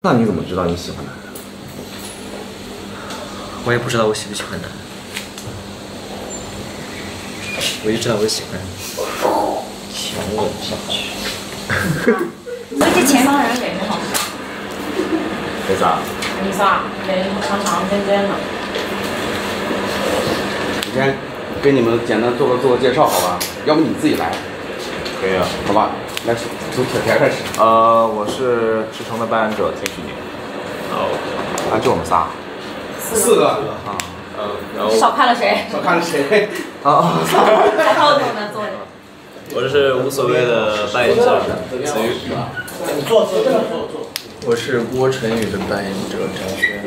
那你怎么知道你喜欢男人？我也不知道我喜不喜欢男人，我就知道我喜欢强吻上去。你这前方人脸很好看。为啥？你啥？脸长长尖尖的。我先给你们简单做个介绍，好吧？要不你自己来？可以啊，好吧，来从铁田开始。我是赤诚的扮演者田许宁。啊，就我们仨。4个啊。然后少看了谁？少看了谁？啊。在后头呢，坐着。我是无所谓的扮演者子瑜。你坐。我是郭晨宇的扮演者张轩。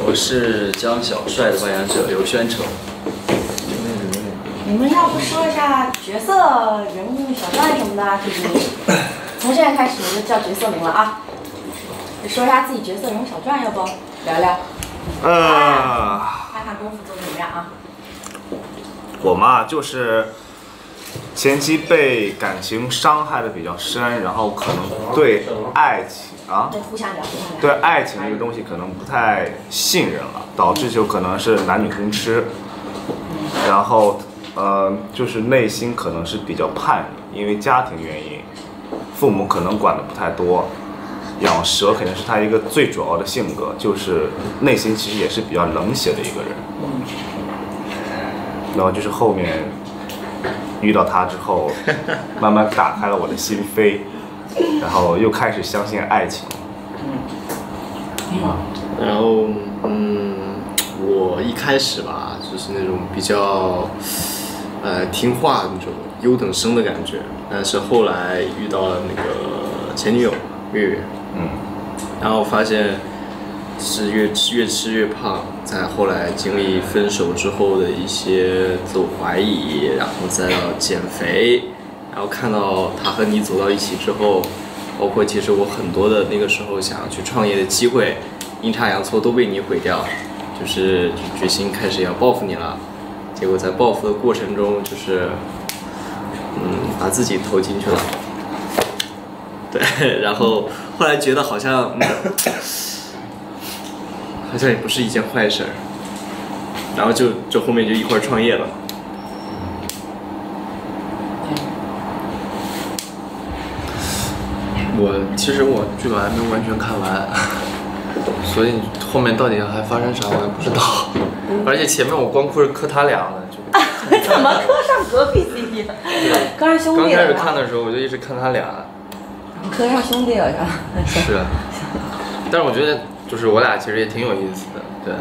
我是江小帅的扮演者刘轩成。你们要不说一下角色、人物小传什么的，就是从现在开始我就叫角色名了啊。说一下自己角色人物小传，要不聊聊？看看功夫做的怎么样啊？我嘛，就是前期被感情伤害的比较深，然后可能对爱情啊，对，互相聊。对爱情这个东西可能不太信任了，导致就可能是男女通吃，然后就是内心可能是比较叛逆，因为家庭原因，父母可能管的不太多。养蛇肯定是他一个最主要的性格，就是内心其实也是比较冷血的一个人。然后就是后面遇到他之后，慢慢打开了我的心扉，然后又开始相信爱情。然后我一开始吧，就是那种比较听话的那种优等生的感觉，但是后来遇到了那个前女友月月。然后发现是越吃越胖，再后来经历分手之后的一些自我怀疑，然后再到减肥，然后看到他和你走到一起之后，包括其实我很多的那个时候想要去创业的机会，阴差阳错都被你毁掉，就是决心开始要报复你了。结果在报复的过程中，就是把自己投进去了。对，然后后来觉得好像也不是一件坏事儿，然后就后面就一块儿创业了。其实我剧本还没有完全看完，所以后面到底还发生啥我也不知道。而且前面我光顾着磕他俩了，就怎么磕上隔壁 CP 了？磕上兄弟了。刚开始看的时候我就一直看他俩。磕上兄弟了是吧？是，但是我觉得就是我俩其实也挺有意思的，对，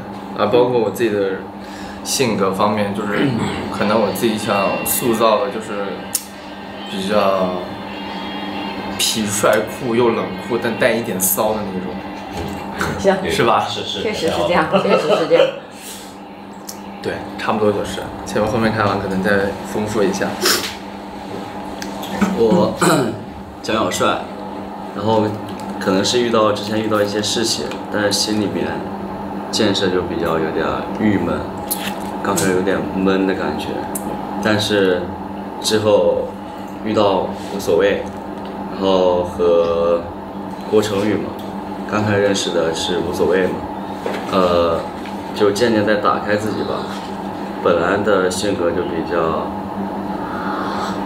包括我自己的性格方面，就是可能我自己想塑造的就是比较痞帅酷又冷酷，但带一点骚的那种，行，是吧？是，确实是这样，确实是这样。对，差不多就是，前面后面看完可能再丰富一下。我江小帅，然后可能是之前遇到一些事情，但是心里面建设就比较有点郁闷，刚开始有点闷的感觉，但是之后遇到无所谓，然后和郭成宇嘛，刚开始认识的是无所谓嘛，就渐渐在打开自己吧。本来的性格就比较，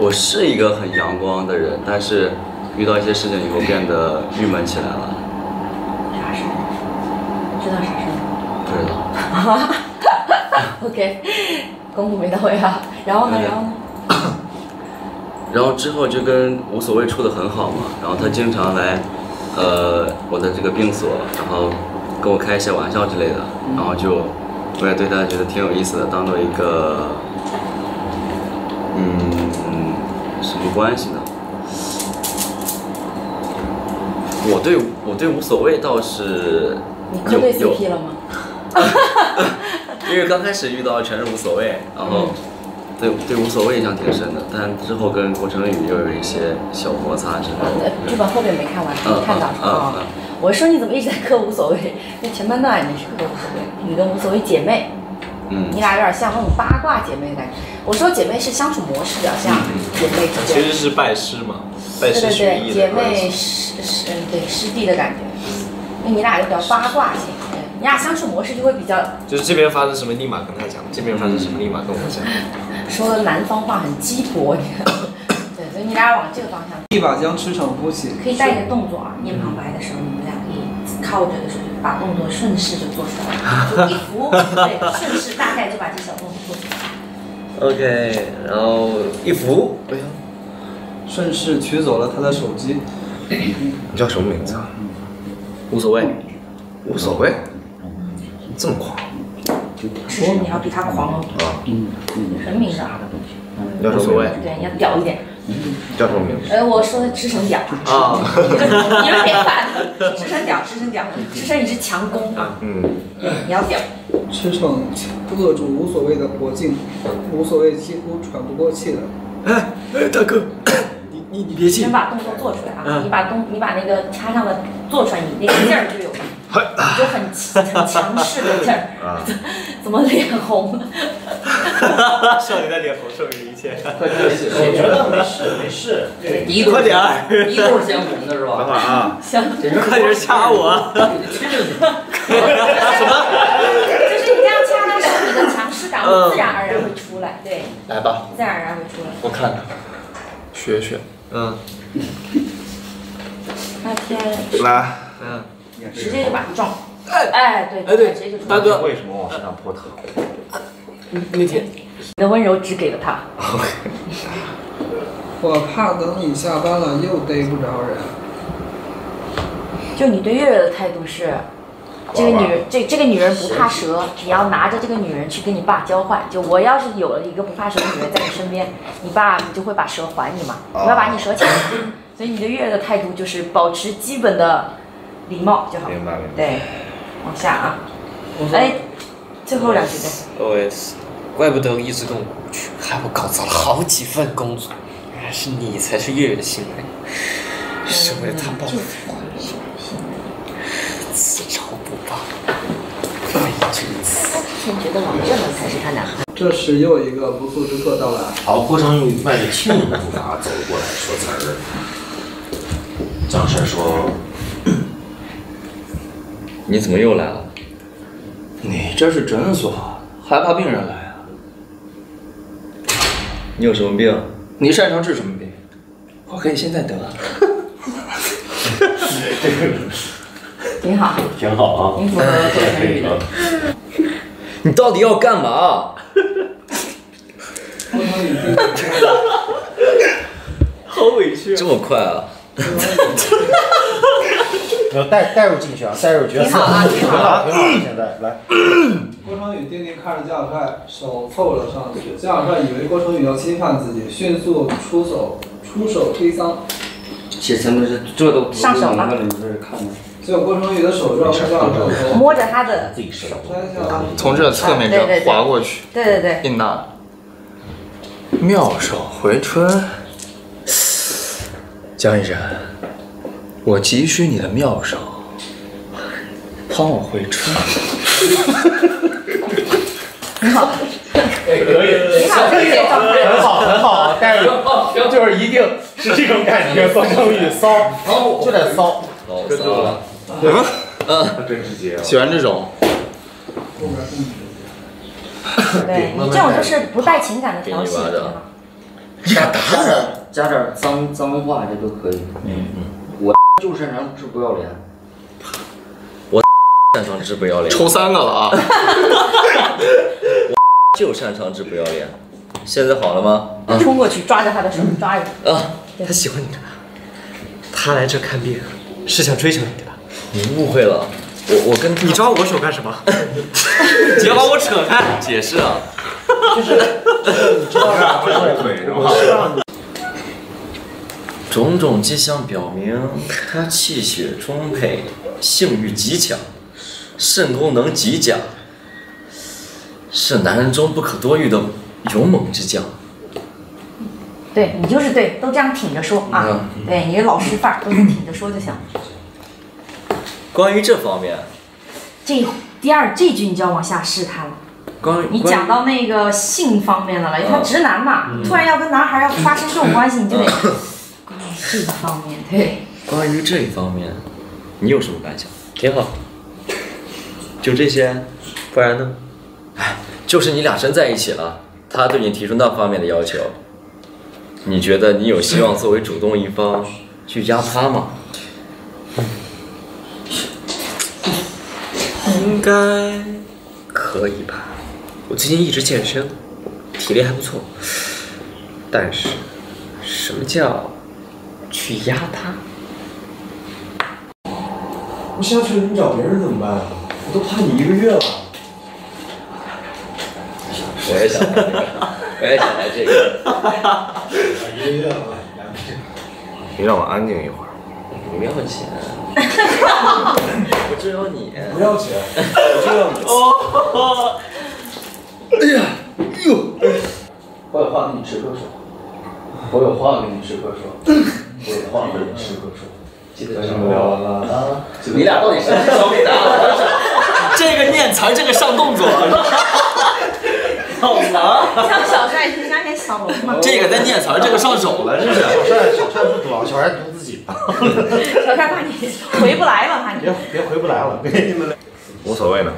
我是一个很阳光的人，但是遇到一些事情以后变得郁闷起来了。啥事？知道啥事？不知道。OK， 功夫没到位啊。然后呢？然后之后就跟无所谓处得很好嘛，然后他经常来，我的这个病所，然后跟我开一些玩笑之类的，然后我也对他觉得挺有意思的，当做一个，什么关系呢？我对无所谓倒是你磕对 CP 了吗？因为刚开始遇到全是无所谓，然后对无所谓印象挺深的，但之后跟郭成宇又有一些小摩擦之类的。剧本后面没看完，没看到啊。我说你怎么一直在磕无所谓？那前半段你是磕无所谓，你跟无所谓姐妹，你俩有点像那种八卦姐妹的感觉。我说姐妹是相处模式比较像姐妹之间，其实是拜师嘛，拜师学艺的。对，姐妹对师弟的感觉。因为你俩有点八卦性，你俩相处模式就会比较，就是这边发生什么立马跟他讲，这边发生什么立马跟我讲。说的南方话很鸡婆，对，所以你俩往这个方向。一把将驰骋夫妻。可以带一个动作啊，念旁白的时候，你们俩可以靠着的时候，就把动作顺势就做出来，就一扶，对，顺势大概就把这小动作做出来。OK， 然后一扶，哎呀，顺势取走了他的手机。你叫什么名字啊？无所谓，无所谓。这么狂？只是你要比他狂哦。什么名字啊？叫什么名字？对，你要屌一点。叫什么名字？我说的赤诚屌啊，你们别烦了，赤诚屌，赤诚屌，赤诚你是强攻啊，你要屌。驰骋扼住无所谓的脖颈，无所谓几乎喘不过气来。哎，大哥，你别气。先把动作做出来啊！你把那个插上的做出来，你那个劲儿就有了，你就很强势的劲儿。怎么脸红了？少年的脸红说明一切。我觉得没事，一快点儿，一度相同的是吧？等会儿啊，行，快点掐我！什么？就是你这样掐他时，你的强势感会自然而然会出来，对，来吧，自然而然会出来。我看看，学学，那天来，直接就把他撞，哎，对，直接就撞。大哥，为什么往身上泼糖？那天你的温柔只给了他。我怕等你下班了又逮不着人。就你对月月的态度是，这个女人不怕蛇，你要拿着这个女人去跟你爸交换。就我要是有了一个不怕蛇的女人在你身边，你爸就会把蛇还你嘛，我要把你蛇抢。所以你对月月的态度就是保持基本的礼貌就好。明白。对，往下啊。哎，最后2句对。OS， 怪不得一直跟我过不去，害我搞砸了好几份工作，原来是你才是月月的心人，是为了他报复我，此仇不报，非君子。先觉得王正的才是他男朋友。这时又一个不速之客到来。好，郭成宇迈着轻盈的步伐走了过来，说词儿。张婶说：“你怎么又来了？你这是诊所，还怕病人来啊？你有什么病？你擅长治什么病？我可以现在得。挺好，挺好啊，挺符合郭成宇的。你到底要干嘛？郭成宇好委屈。这么快啊！要带入进去啊，带入角色。挺好啊，挺好。挺好，现在来。郭成宇定定看着江小帅，手凑了上去。江小帅以为郭成宇要侵犯自己，迅速出手推搡。这前面是这都上手了。这是看的。结果郭成宇的手绕向手头，摸着他的自己手。摘下。从这侧面这样划过去，对，一拿，妙手回春。江医生，我急需你的妙手，帮我回春。挺好，可以，挺好，这些状态。很好，带入就是一定是这种感觉。郭成宇骚，就得骚，这够了。真直接。喜欢这种。对你这种就是不带情感的调戏，挺好。加点脏话，这都可以。我就擅长治不要脸。擅长治不要脸，抽3个了啊！就擅长治不要脸。现在好了吗？冲过去抓着他的手，抓着。他喜欢你的，他来这看病是想追求你对吧？你误会了，我跟你抓我手干什么？你要把我扯开，解释啊。你知道吧？我希望你。种种迹象表明，他气血充沛，性欲极强，肾功能极佳，是男人中不可多遇的勇猛之将。对你就是对，都这样挺着说啊。对，你是老师范儿，都是挺着说就行。关于这方面，这句你就要往下试探了。你关讲到那个性方面的了，因为他直男嘛，突然要跟男孩要发生这种关系，你就得关于这个方面，对。关于这一方面，你有什么感想？挺好。就这些，不然呢？哎，就是你俩真在一起了，他对你提出那方面的要求，你觉得你有希望作为主动一方去压他吗？应该可以吧。我最近一直健身，体力还不错。但是，什么叫去压他？我下去了，你找别人怎么办啊？我都怕你1个月了。我也想来这个，我也想来这个。1个月了，你让我安静一会儿。不要钱，我只有你。不要钱，我就要你。哎呀，我有话跟你直个说，我有话跟你直个说，我有话跟你直个说。记得什么聊完了啊？你俩到底谁是小美的？这个念词儿，这个上动作，好难。像小帅是像那小龙吗？这个在念词儿，这个上手了，这是。小帅不读，小帅读自己。小帅怕你回不来了，怕你。别回不来了，给你们。无所谓呢。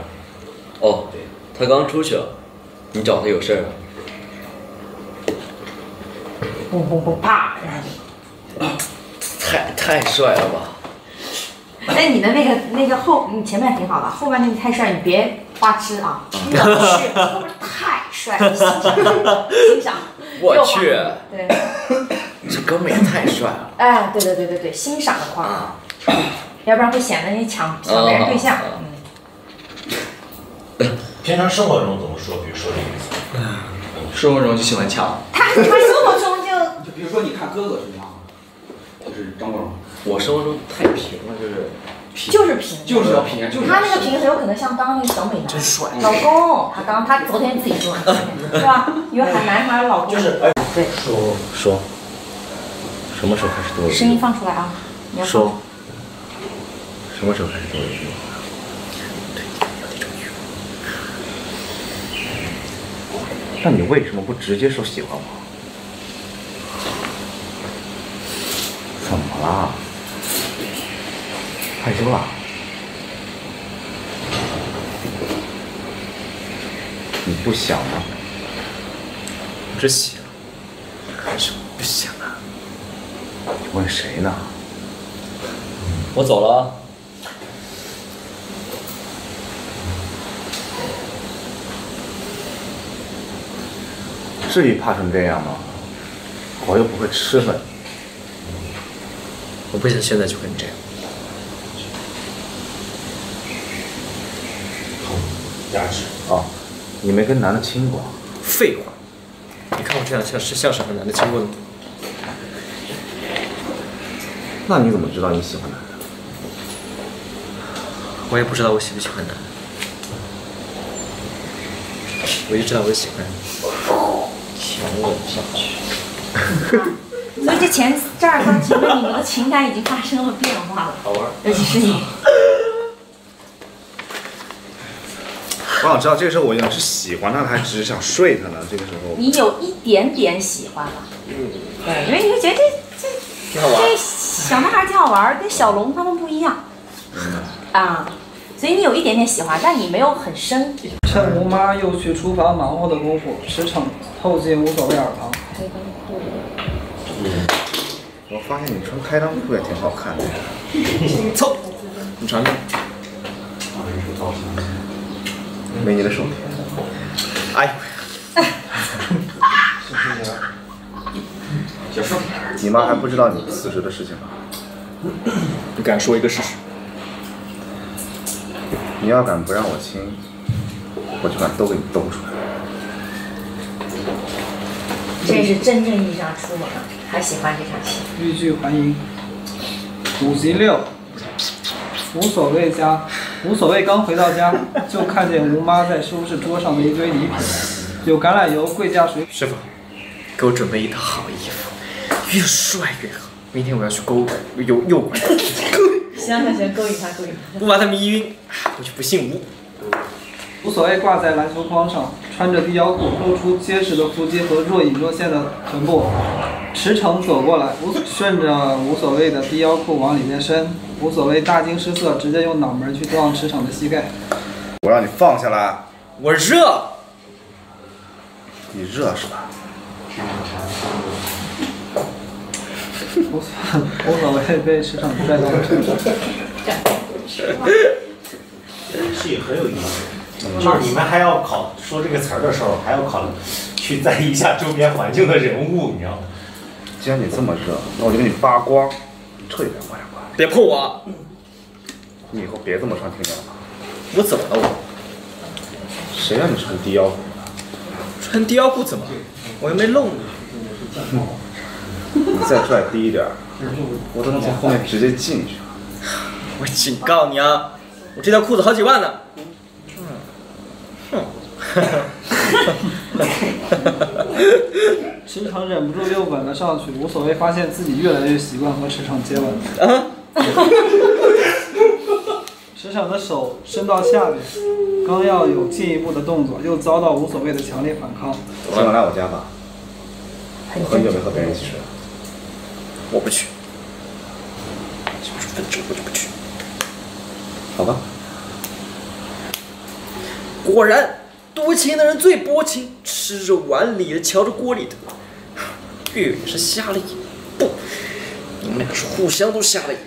哦，他刚出去了，你找他有事儿啊？砰砰砰啪，然后太帅了吧！哎，你的那个后，你前面挺好的，后半句太帅，你别花痴啊！我去，后面太帅了，欣赏。我去，对，这哥们也太帅了。哎，对，欣赏的话，要不然会显得你抢别人对象。平常生活中怎么说？比如说这个意思。生活中就喜欢抢。他生活中就比如说，你看哥哥什么样，就是张国荣，我生活中太平了，就是平，就是要平，就是他那个平很有可能像刚刚那个小美男，真帅。老公，他昨天自己说，是吧？因为海南还有老公，就是对。说，什么时候开始多一句？声音放出来啊！你要放说，什么时候开始多一句？那你为什么不直接说喜欢我？怎么了？害羞了？你不想吗？我是想，还是不想啊？你问谁呢？我走了啊。至于怕成这样吗？我又不会吃了。我不想现在就跟你这样。价值。哦，你没跟男的亲过？废话，你看我这样像是和男的亲过的吗？那你怎么知道你喜欢男的？我也不知道我喜不喜欢男的，我就知道我喜欢强吻下去。所以这2段前面你们的情感已经发生了变化了，好玩。尤其是你。我想知道这个时候我应该是喜欢他，还只是想睡他呢？这个时候你有一点点喜欢了，对，因为你会觉得这小男孩挺好玩，跟小龙他们不一样，啊，所以你有一点点喜欢，但你没有很深。趁吴妈又去厨房忙活的功夫，驰骋透进无所谓耳旁。我发现你穿开裆裤也挺好看的。凑，你尝尝。没你的手甜。哎结束。你妈还不知道你辞职的事情吗？你敢说一个事实？你要敢不让我亲，我就敢都给你兜出来。这是真正意义上出门了，还喜欢这场戏。欲拒还迎。5集6，无所谓。刚回到家，就看见吴妈在收拾桌上的一堆礼品，有橄榄油、桂架水。师傅，给我准备一套好衣服，越帅越好。明天我要去诱拐他。行，勾引他。不把他迷晕，我就不姓吴。无所谓挂在篮球框上，穿着低腰裤，露出结实的腹肌和若隐若现的臀部。驰骋走过来，顺着无所谓的低腰裤往里面伸，无所谓大惊失色，直接用脑门去撞驰骋的膝盖。我让你放下来。我热。你热是吧？无所谓被驰骋拽到了车上。是也很有意思。就是你们还要说这个词儿的时候，还要去在意一下周边环境的人物，你知道吗？既然你这么热，那我就给你扒光，彻底凉快凉快。别碰我！你以后别这么穿，听见了吗？我怎么了我？谁让你穿低腰裤的？穿低腰裤怎么？我又没露你。你再拽低一点，我都能从后面直接进去。我警告你啊，我这条裤子好几万呢。驰骋忍不住又吻了上去，无所谓发现自己越来越习惯和驰骋接吻。驰骋的手伸到下边，刚要有进一步的动作，又遭到无所谓的强烈反抗。今晚来我家吧，我很久没和别人一起睡了。我不去，就是分手我就不去。好吧。果然，多情的人最薄情，吃着碗里的，瞧着锅里的。月月是瞎了眼，不，你们俩是互相都瞎了眼。